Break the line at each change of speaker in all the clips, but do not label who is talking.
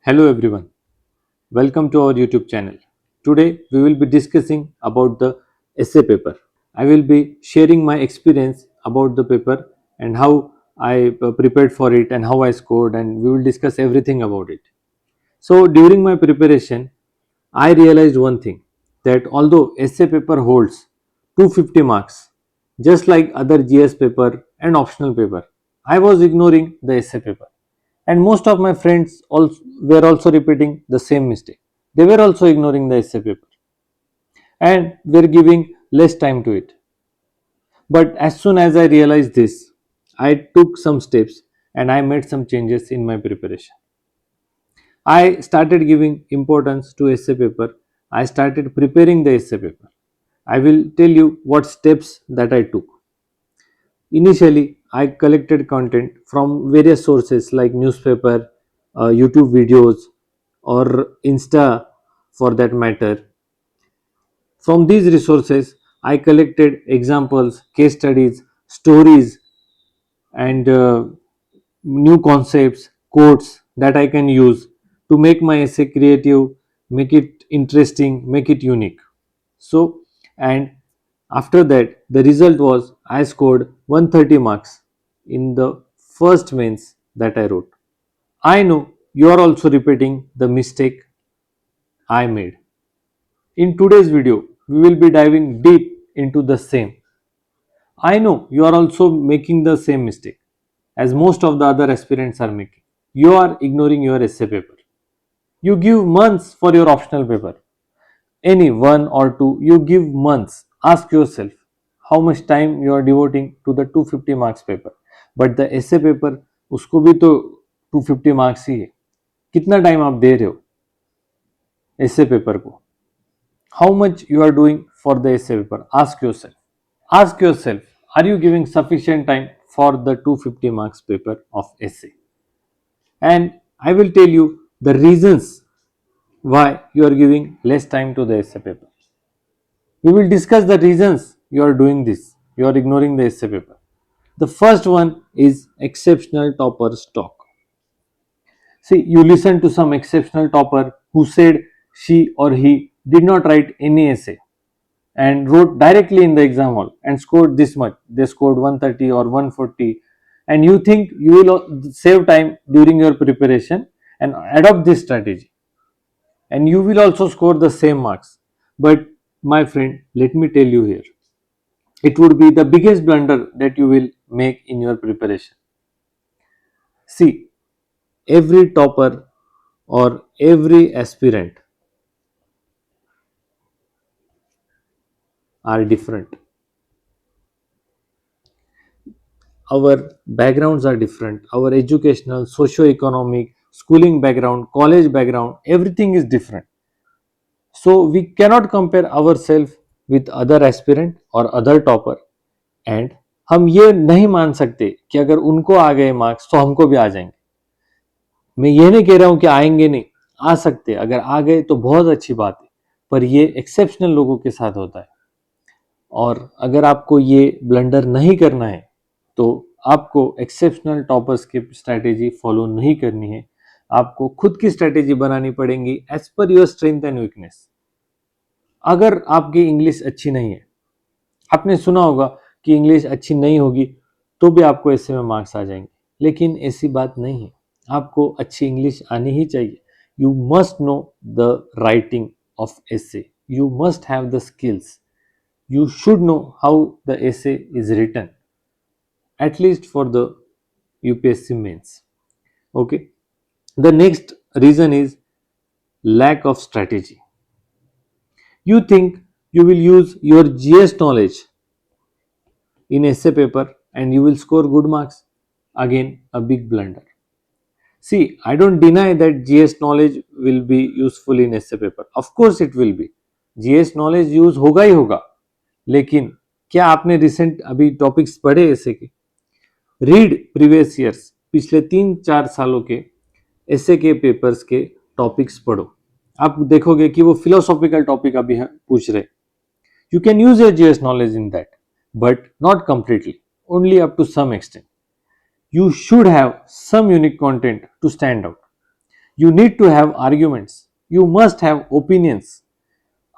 Hello everyone, welcome to our YouTube channel. Today we will be discussing about the essay paper. I will be sharing my experience about the paper and how I prepared for it and how I scored, and we will discuss everything about it. So during my preparation, I realized one thing, that although essay paper holds 250 marks, just like other GS paper and optional paper, I was ignoring the essay paper. And most of my friends also were also repeating the same mistake. They were also ignoring the essay paper and were giving less time to it. But as soon as I realized this, I took some steps and I made some changes in my preparation. I started giving importance to essay paper. I started preparing the essay paper. I will tell you what steps that I took. Initially, I collected content from various sources like newspaper, YouTube videos, or Insta for that matter. From these resources, I collected examples, case studies, stories, and new concepts, quotes that I can use to make my essay creative, make it interesting, make it unique. So, and after that, the result was I scored 130 marks in the first mains that I wrote. I know you are also repeating the mistake I made. In today's video, we will be diving deep into the same. I know you are also making the same mistake as most of the other aspirants are making. You are ignoring your essay paper. You give months for your optional paper. Any one or two, you give months. Ask yourself how much time you are devoting to the 250 marks paper. But the essay paper, उसको भी तो 250 marks ही है. कितना time आप दे रहे हो essay paper को? How much you are doing for the essay paper? Ask yourself. Ask yourself, are you giving sufficient time for the 250 marks paper of essay? And I will tell you the reasons why you are giving less time to the essay paper. We will discuss the reasons you are doing this. You are ignoring the essay paper. The first one is exceptional toppers talk. See, you listen to some exceptional topper who said she or he did not write any essay and wrote directly in the exam hall and scored this much. They scored 130 or 140, and you think you will save time during your preparation and adopt this strategy, and you will also score the same marks. But my friend, let me tell you here, it would be the biggest blunder that you will make in your preparation. See, every topper or every aspirant are different. Our backgrounds are different. Our educational, socio-economic, schooling background, college background, everything is different. So we cannot compare ourselves with other aspirant or other topper. And हम ये नहीं मान सकते कि अगर उनको आ गए marks तो हमको भी आ जाएंगे. मैं ये नहीं कह रहा हूं कि आएंगे नहीं, आ सकते, अगर आ गए तो बहुत अच्छी बात है, पर ये एक्सेप्शनल लोगों के साथ होता है. और अगर आपको ये ब्लंडर नहीं करना है तो आपको एक्सेप्शनल टॉपर्स की स्ट्रैटेजी फॉलो नहीं करनी है. आपको खुद की स्ट्रैटेजी बनानी पड़ेगी as per your strength and weakness. अगर आपकी इंग्लिश अच्छी नहीं है, आपने सुना होगा कि इंग्लिश अच्छी नहीं होगी तो भी आपको ऐसे में मार्क्स आ जाएंगे, लेकिन ऐसी बात नहीं है. आपको अच्छी इंग्लिश आनी ही चाहिए. You must know the writing of essay. You must have the skills. You should know how the essay is written, at least for the UPSC mains. Okay. The next reason is lack of strategy. You think you will use your GS knowledge in essay paper and you will score good marks. Again, a big blunder. See, I don't deny that GS knowledge will be useful in essay paper. Of course it will be. GS knowledge use होगा ही होगा. लेकिन क्या आपने recent अभी topics पढ़े ऐसे के? Read previous years, पिछले 3-4 सालों के ऐसे के पेपर्स के टॉपिक्स पढ़ो. आप देखोगे कि वो फिलोसॉफिकल टॉपिक अभी पूछ रहे. You can use your GS knowledge in that, but not completely, only up to some extent. You should have some unique content to stand out. You need to have arguments. You must have opinions.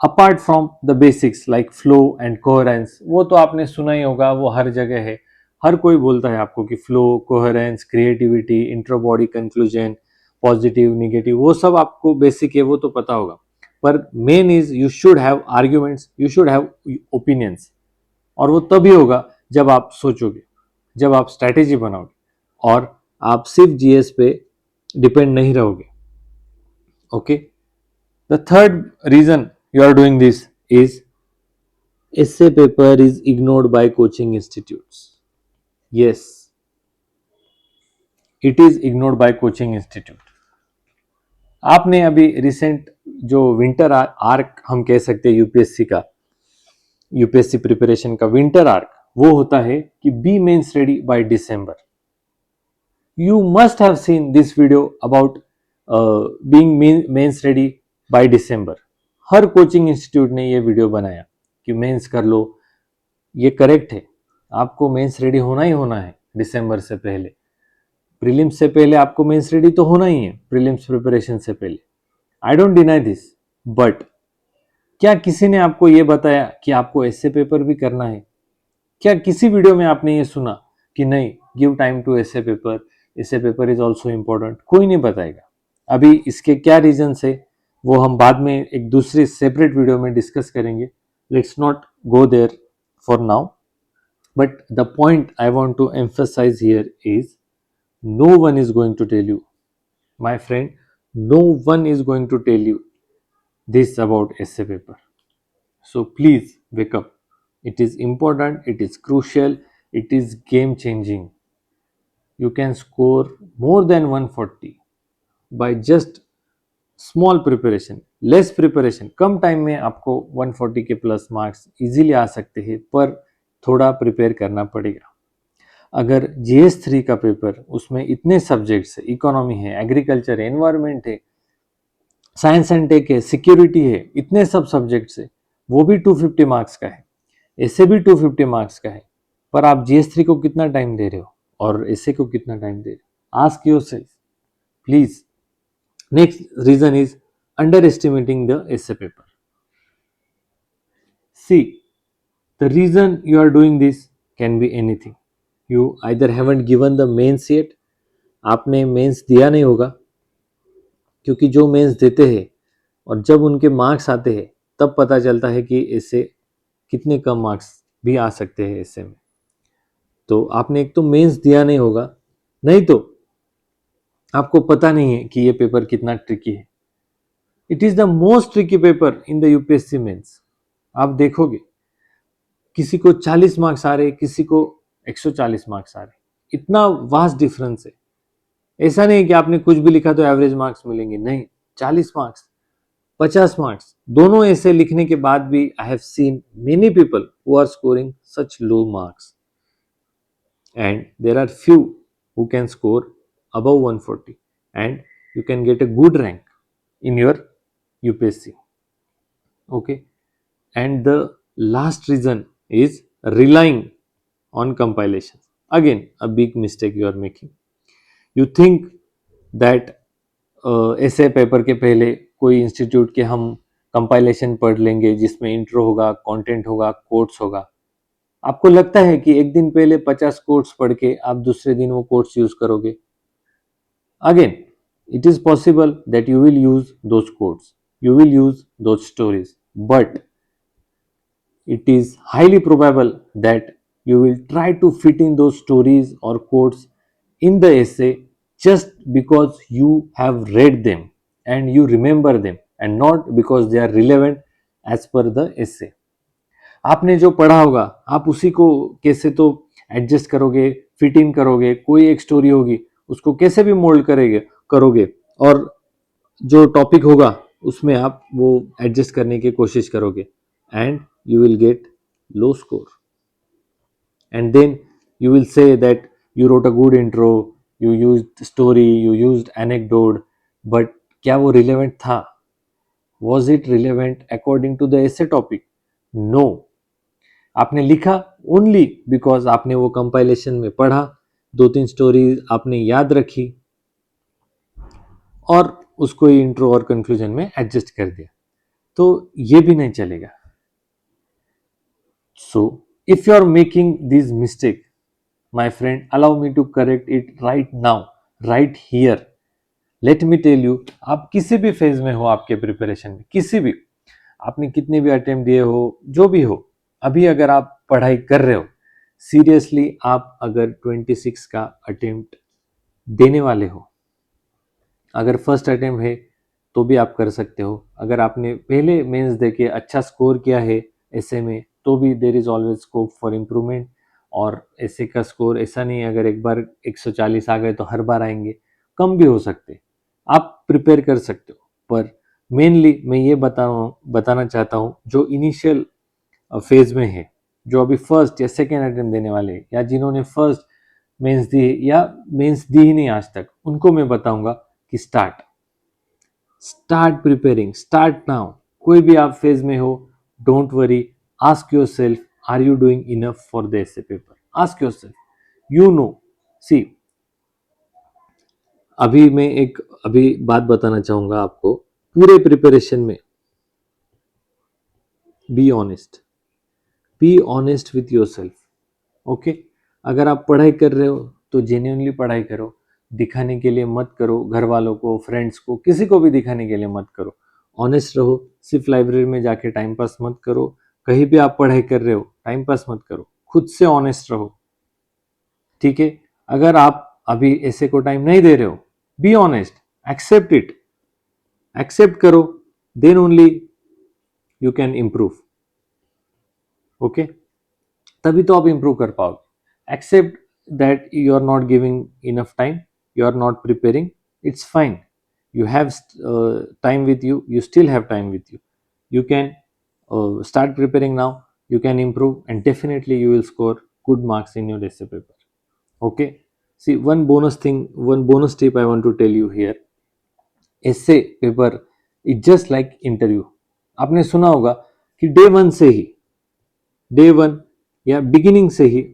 Apart from the basics like flow and coherence, वो तो आपने सुना ही होगा, वो हर जगह है, हर कोई बोलता है आपको कि flow, coherence, creativity, intro body conclusion, positive, negative, वो सब आपको बेसिक है, वो तो पता होगा। पर main is you should have arguments, you should have opinions. और वो तभी होगा जब आप सोचोगे, जब आप स्ट्रैटेजी बनाओगे और आप सिर्फ जीएस पे डिपेंड नहीं रहोगे। Okay, the third reason you are doing this is essay paper is ignored by coaching institutes. Yes, it is ignored by coaching institute. आपने अभी रिसेंट जो विंटर आर्क हम कह सकते हैं यूपीएससी का, यूपीएससी प्रिपरेशन का विंटर आर्क, वो होता है कि be mains ready by December. You must have seen this video about being mains ready by December. हर कोचिंग इंस्टीट्यूट ने ये वीडियो बनाया कि मेंस कर लो, ये करेक्ट है, आपको मेंस रेडी होना ही होना है दिसंबर से पहले। प्रीलिम्स से पहले आपको मेंस रेडी तो होना ही है, प्रीलिम्स प्रिपरेशन से पहले। I don't deny this, but क्या किसी ने आपको ये बताया कि आपको एसए पेपर भी करना है? क्या किसी वीडियो में आपने ये सुना कि नहीं, give time to essay paper is also important? कोई नहीं बताएगा। अभी इसके क्या रीजन है वो हम बाद में एक दूसरी सेपरेट वीडियो में डिस्कस करेंगे। Let's not go there for now, but the point I want to emphasise here is no one is going to tell you, my friend, no one is going to tell you this about essay paper. So please wake up. It is important, it is crucial, it is game changing. You can score more than 140 by just small preparation, less preparation, come time में आपको 140 के plus marks easily आ सकते हैं, पर थोड़ा prepare करना पड़ेगा। अगर GS3 का पेपर, उसमें इतने सब्जेक्ट्स है, इकोनॉमी है, एग्रीकल्चर है, एनवायरमेंट है, साइंस एंड टेक है, सिक्योरिटी है, इतने सब सब्जेक्ट्स है, वो भी 250 मार्क्स का है, ऐसे भी 250 मार्क्स का है, पर आप GS3 को कितना टाइम दे रहे हो और ऐसे को कितना टाइम दे रहे हो? Ask yourself please. Next reason is underestimating the essay paper. See, the reason you are doing this can be anything. You either haven't given the mains yet, आपने मेंस दिया नहीं होगा, क्योंकि जो मेंस देते हैं और जब उनके मार्क्स आते हैं तब पता चलता है कि इससे कितने कम मार्क्स भी आ सकते हैं ऐसे में। तो आपने एक तो मेंस दिया नहीं होगा, नहीं तो आपको पता नहीं है कि ये पेपर कितना ट्रिकी है। It is the most tricky paper in the UPSC mains. आप देखोगे किसी को 40 मार्क्स आ रहे, किसी को 140 मार्क्स आ रहे, इतना वास्ट डिफरेंस है। ऐसा नहीं कि आपने कुछ भी लिखा तो एवरेज मार्क्स मिलेंगे, नहीं, 40 मार्क्स, 50 मार्क्स, दोनों ऐसे लिखने के बाद भी I have seen many people who are scoring such low marks and there are few who can score above 140 and you can get a good rank in your UPSC. Okay, and the last reason is relying on compilation. Again, a big mistake you are making. You think that ऐसे paper के पहले कोई institute के हम compilation पढ़ लेंगे जिसमें intro होगा, कंटेंट होगा, कोट्स होगा। आपको लगता है कि एक दिन पहले 50 कोट्स पढ़ के आप दूसरे दिन वो कोट्स यूज करोगे? Again, it is possible that you will use those quotes, you will use those stories, but it is highly probable that you will try to fit in those stories or quotes in the essay just because you have read them and you remember them and not because they are relevant as per the essay. आपने जो पढ़ा होगा आप उसी को कैसे तो adjust करोगे, फिट इन करोगे, कोई एक स्टोरी होगी उसको कैसे भी मोल्ड करोगे और जो टॉपिक होगा उसमें आप वो एडजस्ट करने की कोशिश करोगे and you will get low score, and then you will say that you wrote a good intro, you used story, you used anecdote, but क्या वो relevant था? Was it relevant according to the essay topic? No. आपने लिखा only because आपने वो compilation में पढ़ा, 2-3 stories आपने याद रखी और उसको ही इंट्रो और कंक्लूजन में एडजस्ट कर दिया, तो ये भी नहीं चलेगा. So if you are making this mistake, my friend, allow me to correct it right now, right here. Let me tell you, आप किसी भी फेज में हो आपके प्रिपरेशन में, किसी भी, आपने कितने भी अटेम्प्ट दिए हो, जो भी हो, अभी अगर आप पढ़ाई कर रहे हो, सीरियसली आप अगर 26 का अटेम्प्ट देने वाले हो, अगर फर्स्ट अटेम्प्ट है तो भी आप कर सकते हो. अगर आपने पहले मेंस देके अच्छा स्कोर किया है ऐसे में, तो भी there is always scope for improvement. और ऐसे का स्कोर ऐसा नहीं है अगर एक बार 140 आ गए तो हर बार आएंगे, कम भी हो सकते, आप प्रिपेयर कर सकते हो. पर मेनली मैं ये बताना चाहता हूँ जो इनिशियल फेज में है, जो अभी फर्स्ट या सेकेंड अटेम्प्ट देने वाले हैं, या जिन्होंने फर्स्ट मेंस दी है या मेंस दी ही नहीं आज तक, उनको मैं बताऊंगा कि स्टार्ट प्रिपेयरिंग, स्टार्ट नाउ. कोई भी आप फेज में हो, don't worry, ask yourself, are you doing enough for the essay paper. Ask yourself, you know. See, अभी बात बताना चाहूंगा आपको. पूरे प्रिपरेशन में be honest with yourself. Okay, अगर आप पढ़ाई कर रहे हो तो जेन्युइनली पढ़ाई करो, दिखाने के लिए मत करो, घर वालों को, फ्रेंड्स को, किसी को भी दिखाने के लिए मत करो. ऑनेस्ट रहो. सिर्फ लाइब्रेरी में जाके टाइम पास मत करो. कहीं भी आप पढ़ाई कर रहे हो, टाइम पास मत करो, खुद से ऑनेस्ट रहो. ठीक है, अगर आप अभी ऐसे को टाइम नहीं दे रहे हो, be honest, accept it, accept करो, then only you can improve. Okay, तभी तो आप इम्प्रूव कर पाओगे. Accept that you are not giving enough time, you are not preparing, it's fine. You have time with you, you still have time with you. You can start preparing now, you can improve, and definitely you will score good marks in your essay paper. Okay, see, one bonus tip I want to tell you here. Essay paper is just like interview. आपने सुना होगा कि day one या beginning से ही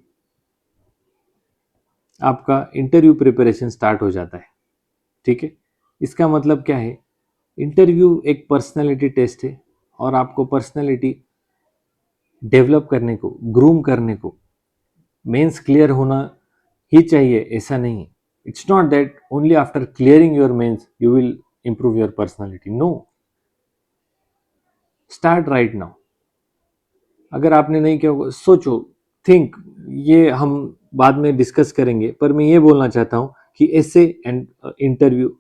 आपका interview preparation start हो जाता है. ठीक है, इसका मतलब क्या है? इंटरव्यू एक पर्सनालिटी टेस्ट है, और आपको पर्सनालिटी डेवलप करने को, ग्रूम करने को, मेंस क्लियर होना ही चाहिए ऐसा नहीं. It's not that only after clearing your mains you will improve your personality. No, start right now. अगर आपने नहीं किया होगा, सोचो, थिंक. ये हम बाद में डिस्कस करेंगे, पर मैं ये बोलना चाहता हूं कि ऐसे and interview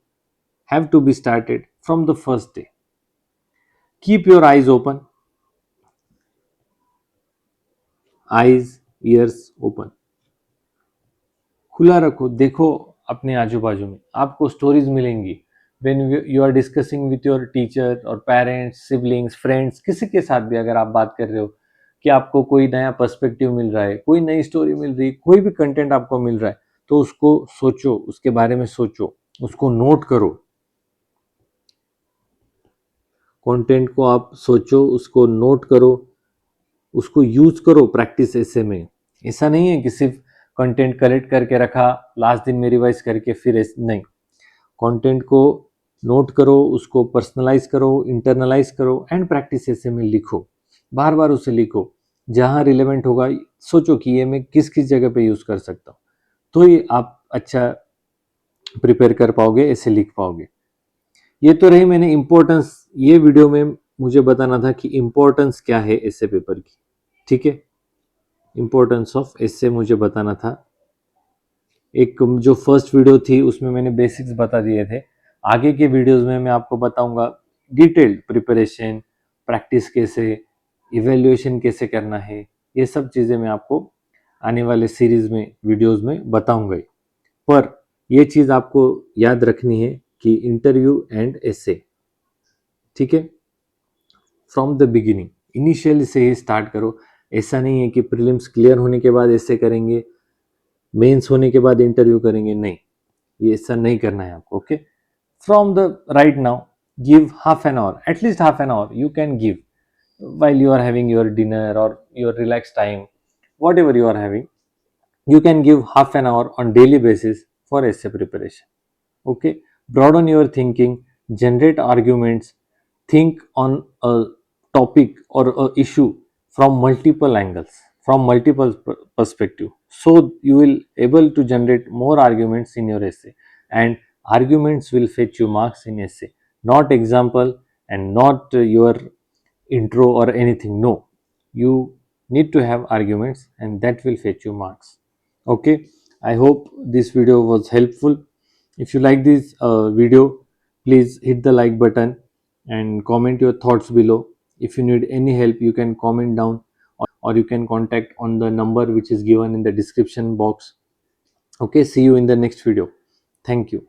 have to be started from the first day. Keep your eyes open, eyes, ears open. खुला रखो, देखो अपने आजू बाजू में, आपको स्टोरीज मिलेंगी. when you are discussing with your teacher or parents, siblings, friends, किसी के साथ भी अगर आप बात कर रहे हो कि आपको कोई नया पर्सपेक्टिव मिल रहा है, कोई नई स्टोरी मिल रही है, कोई भी कंटेंट आपको मिल रहा है, तो उसको सोचो, उसके बारे में सोचो, उसको नोट करो. कंटेंट को आप सोचो, उसको नोट करो, उसको यूज करो प्रैक्टिस ऐसे में. ऐसा नहीं है कि सिर्फ कंटेंट कलेक्ट करके रखा, लास्ट दिन में रिवाइज करके फिर नहीं. कंटेंट को नोट करो, उसको पर्सनलाइज करो, इंटरनलाइज करो, एंड प्रैक्टिस ऐसे में लिखो. बार बार उसे लिखो. जहाँ रिलेवेंट होगा सोचो कि ये मैं किस किस जगह पे यूज कर सकता हूँ, तो ही आप अच्छा प्रिपेयर कर पाओगे, ऐसे लिख पाओगे. ये तो रही मैंने इम्पोर्टेंस, ये वीडियो में मुझे बताना था कि इम्पोर्टेंस क्या है ऐसे पेपर की. ठीक है, इम्पोर्टेंस ऑफ एसे मुझे बताना था. एक जो फर्स्ट वीडियो थी उसमें मैंने बेसिक्स बता दिए थे. आगे के वीडियोस में मैं आपको बताऊंगा डिटेल्ड प्रिपरेशन, प्रैक्टिस कैसे, इवैल्यूएशन कैसे करना है. ये सब चीज़ें मैं आपको आने वाले सीरीज में, वीडियोस में बताऊंगा. पर ये चीज़ आपको याद रखनी है कि इंटरव्यू एंड एसे, ठीक है, फ्रॉम द बिगिनिंग, इनिशियली से ही स्टार्ट करो. ऐसा नहीं है कि प्रीलिम्स क्लियर होने के बाद ऐसे करेंगे, मेंस होने के बाद इंटरव्यू करेंगे. नहीं, ये ऐसा नहीं करना है आपको. Okay, from the right now give half an hour, at least half an hour you can give while you are having your dinner or your relaxed time, whatever you are having, you can give half an hour on daily basis for essay preparation. Okay, broaden your thinking, generate arguments, think on a topic or a issue from multiple angles, from multiple perspective, so you will able to generate more arguments in your essay. And arguments will fetch you marks in essay, not example and not your intro or anything. No, you need to have arguments and that will fetch you marks. Okay, I hope this video was helpful. If you like this video, please hit the like button and comment your thoughts below. If you need any help, you can comment down, or you can contact on the number which is given in the description box. Okay, see you in the next video. Thank you.